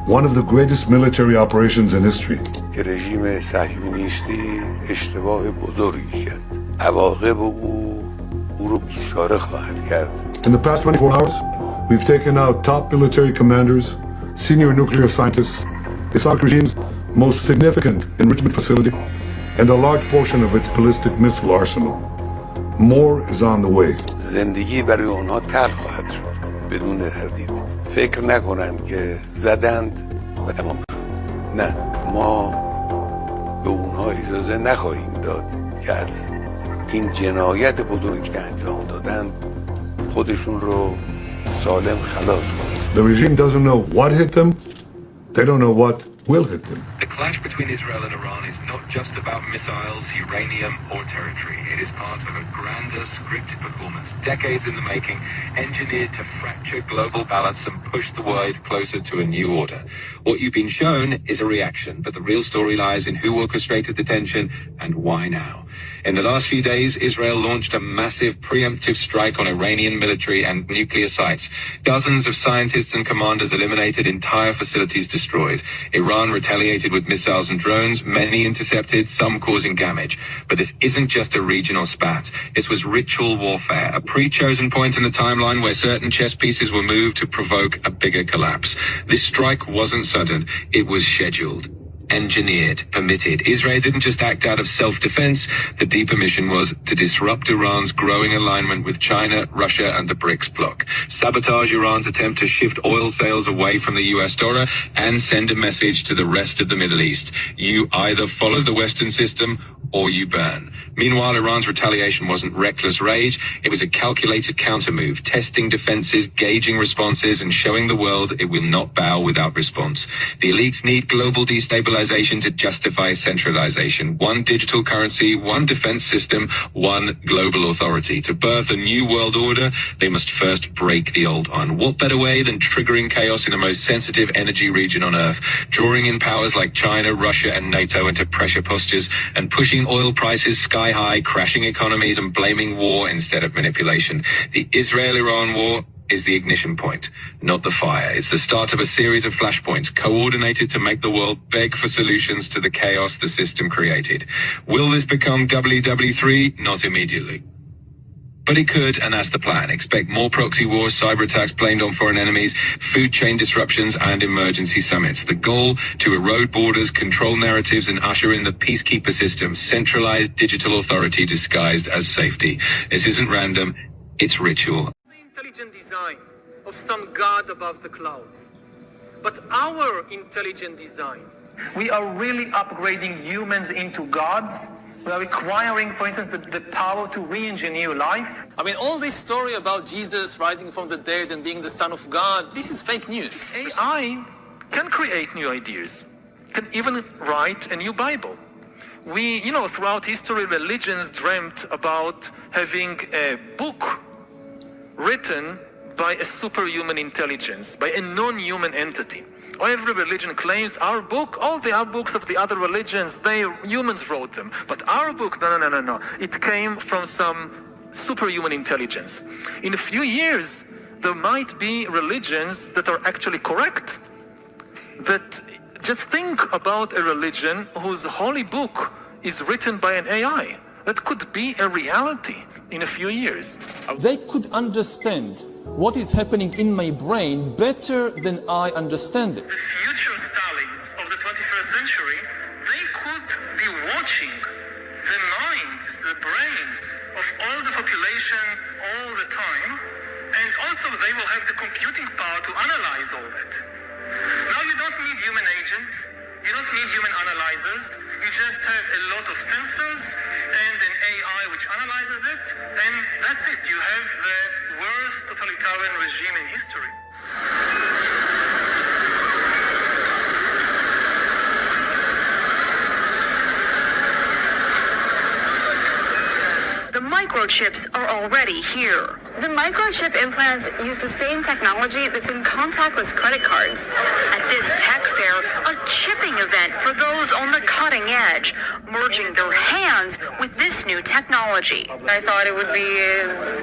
one of the greatest military operations in history. که رژیم صهیونیستی اشتباه بزرگی کرد. عواقب او رو بیچاره خواهد کرد. In the past 24 hours, we've taken out top military commanders, senior nuclear scientists, the Islamic regime's most significant enrichment facility, and a large portion of its ballistic missile arsenal. More is on the way. زندگی برای اونها تلخ خواهد شد بدون تردید. فکر نکنند که زدند و تمام شد. نه، ما به اونها اجازه نخواهیم داد که از این جنایت بزرگی که انجام دادند خودشون رو سالم خلاص کنند. The regime doesn't know what hit them. They don't know what will hit them. The clash between Israel and Iran is not just about missiles, uranium, or territory. It is part of a grander scripted performance, decades in the making, engineered to fracture global balance and push the world closer to a new order. What you've been shown is a reaction, but the real story lies in who orchestrated the tension and why now. In the last few days, Israel launched a massive preemptive strike on Iranian military and nuclear sites. Dozens of scientists and commanders eliminated, entire facilities destroyed. Iran retaliated with missiles and drones, many intercepted, some causing damage. But this isn't just a regional spat. This was ritual warfare, a pre-chosen point in the timeline where certain chess pieces were moved to provoke a bigger collapse. This strike wasn't sudden, it was scheduled, engineered, permitted. Israel didn't just act out of self-defense. The deeper mission was to disrupt Iran's growing alignment with China, Russia, and the BRICS bloc. Sabotage Iran's attempt to shift oil sales away from the US dollar and send a message to the rest of the Middle East. You either follow the Western system or you burn. Meanwhile, Iran's retaliation wasn't reckless rage. It was a calculated countermove, testing defenses, gauging responses, and showing the world it will not bow without response. The elites need global destabilization to justify centralization. One digital currency, one defense system, one global authority. To birth a new world order, they must first break the old one. What better way than triggering chaos in the most sensitive energy region on Earth, drawing in powers like China, Russia, and NATO into pressure postures, and pushing oil prices sky high, crashing economies, and blaming war instead of manipulation. The Israel-Iran war is the ignition point, not the fire. It's the start of a series of flashpoints coordinated to make the world beg for solutions to the chaos the system created. Will this become WW3? Not immediately. But it could, and that's the plan. Expect more proxy wars, cyber attacks blamed on foreign enemies, food chain disruptions, and emergency summits. The goal to erode borders, control narratives, and usher in the peacekeeper system, centralized digital authority disguised as safety. This isn't random, it's ritual. Intelligent design of some god above the clouds. But our intelligent design, we are really upgrading humans into gods. We are requiring, for instance, the power to re-engineer life. I mean, all this story about Jesus rising from the dead and being the Son of God, this is fake news. AI can create new ideas, can even write a new Bible. Throughout history, religions dreamt about having a book written by a superhuman intelligence, by a non-human entity. Every religion claims our book, all the other books of the other religions, humans wrote them. But our book, no. It came from some superhuman intelligence. In a few years, there might be religions that are actually correct. That just think about a religion whose holy book is written by an AI. That could be a reality in a few years. They could understand what is happening in my brain better than I understand it. The future Stalins of the 21st century, they could be watching the minds, the brains of all the population all the time, and also they will have the computing power to analyze all that. Now you don't need human agents, you don't need human analyzers, you just have a lot of sensors and an AI which analyzes it, and that's it. You have the worst totalitarian regime in history. The microchips are already here. The microchip implants use the same technology that's in contactless credit cards. At this tech fair, a chipping event for those on the cutting edge, merging their hands with this new technology. I thought it would be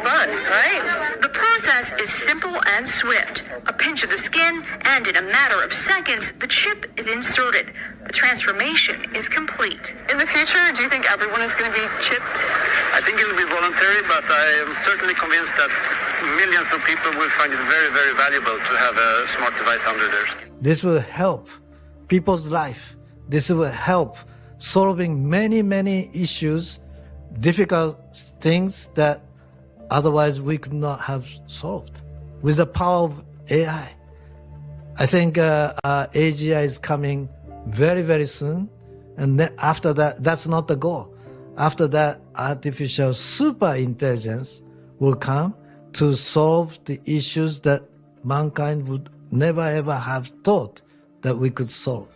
fun, right? The process process is simple and swift. A pinch of the skin, and in a matter of seconds, the chip is inserted. The transformation is complete. In the future, do you think everyone is going to be chipped? I think it will be voluntary, but I am certainly convinced that millions of people will find it very, very valuable to have a smart device under their skin. This will help people's life. This will help solving many, many issues, difficult things that otherwise we could not have solved with the power of AI. I think AGI is coming very, very soon. And then after that, that's not the goal. After that, artificial super intelligence will come to solve the issues that mankind would never ever have thought that we could solve.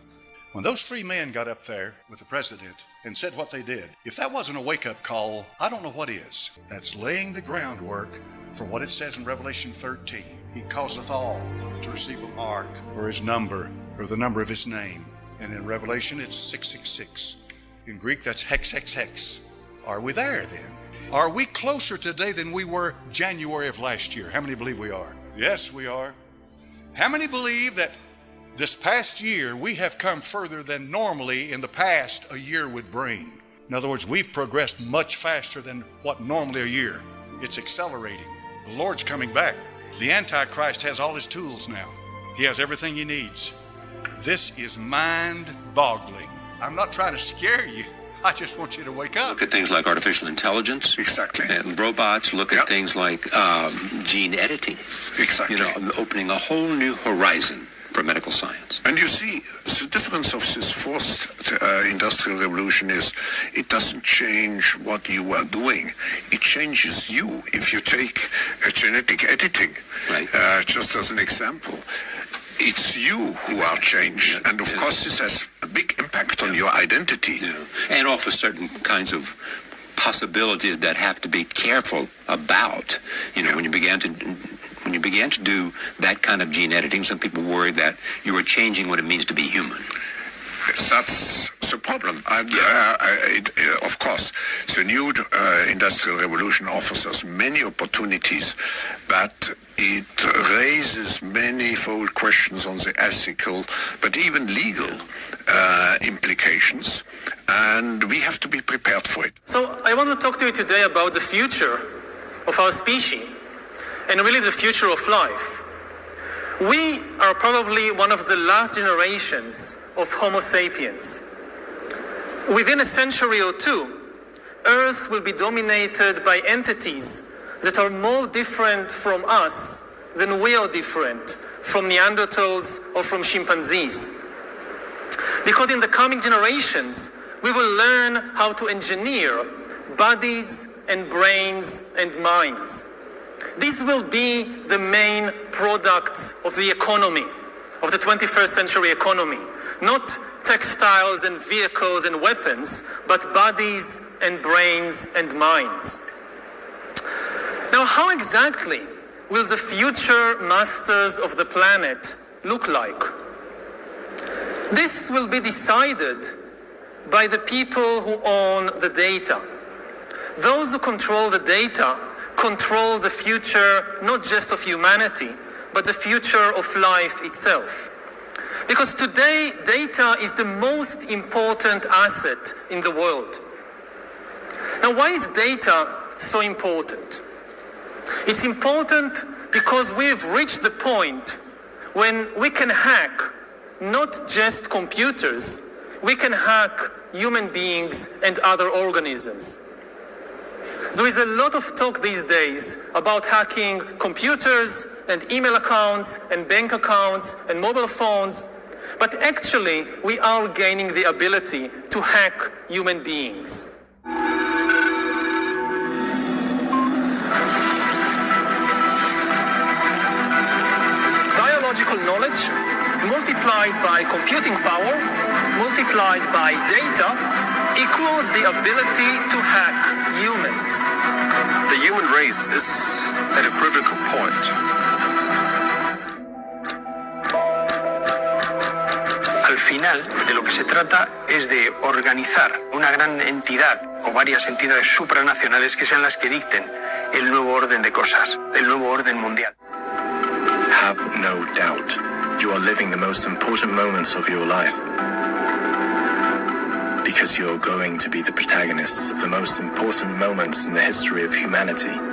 When those three men got up there with the president and said what they did, if that wasn't a wake-up call, I don't know what is. That's laying the groundwork for what it says in Revelation 13. He causeth all to receive a mark or his number or the number of his name. And in Revelation, it's 666. In Greek, that's hex, hex, hex. Are we there then? Are we closer today than we were January of last year? How many believe we are? Yes, we are. How many believe that this past year, we have come further than normally in the past a year would bring? In other words, we've progressed much faster than what normally a year. It's accelerating. The Lord's coming back. The Antichrist has all his tools now. He has everything he needs. This is mind-boggling. I'm not trying to scare you. I just want you to wake up. Look at things like artificial intelligence. Exactly. And robots. Look at things like gene editing. Exactly. Opening a whole new horizon for medical science. And you see, the difference of this fourth industrial revolution is it doesn't change what you are doing. It changes you. If you take genetic editing, right. Just as an example, it's you who are changed. And of course, this has a big impact on your identity. Yeah. And offers certain kinds of possibilities that have to be careful about. When you began to do that kind of gene editing, some people worry that you are changing what it means to be human. That's the problem. Of course, the new industrial revolution offers us many opportunities, but it raises manifold questions on the ethical, but even legal implications, and we have to be prepared for it. So I want to talk to you today about the future of our species, and really the future of life. We are probably one of the last generations of Homo sapiens. Within a century or two, Earth will be dominated by entities that are more different from us than we are different from Neanderthals or from chimpanzees. Because in the coming generations, we will learn how to engineer bodies and brains and minds. These will be the main products of the economy, of the 21st century economy. Not textiles and vehicles and weapons, but bodies and brains and minds. Now, how exactly will the future masters of the planet look like? This will be decided by the people who own the data. Those who control the data control the future, not just of humanity, but the future of life itself. Because today, data is the most important asset in the world. Now, why is data so important? It's important because we've reached the point when we can hack not just computers, we can hack human beings and other organisms. There is a lot of talk these days about hacking computers and email accounts and bank accounts and mobile phones, but actually we are gaining the ability to hack human beings. Biological knowledge multiplied by computing power, multiplied by data, equals the ability to hack humans. The human race is at a critical point. Al final, de lo que se trata es de organizar una gran entidad o varias entidades supranacionales que sean las que dicten el nuevo orden de cosas, el nuevo orden mundial. Have no doubt, you are living the most important moments of your life. Because you're going to be the protagonists of the most important moments in the history of humanity.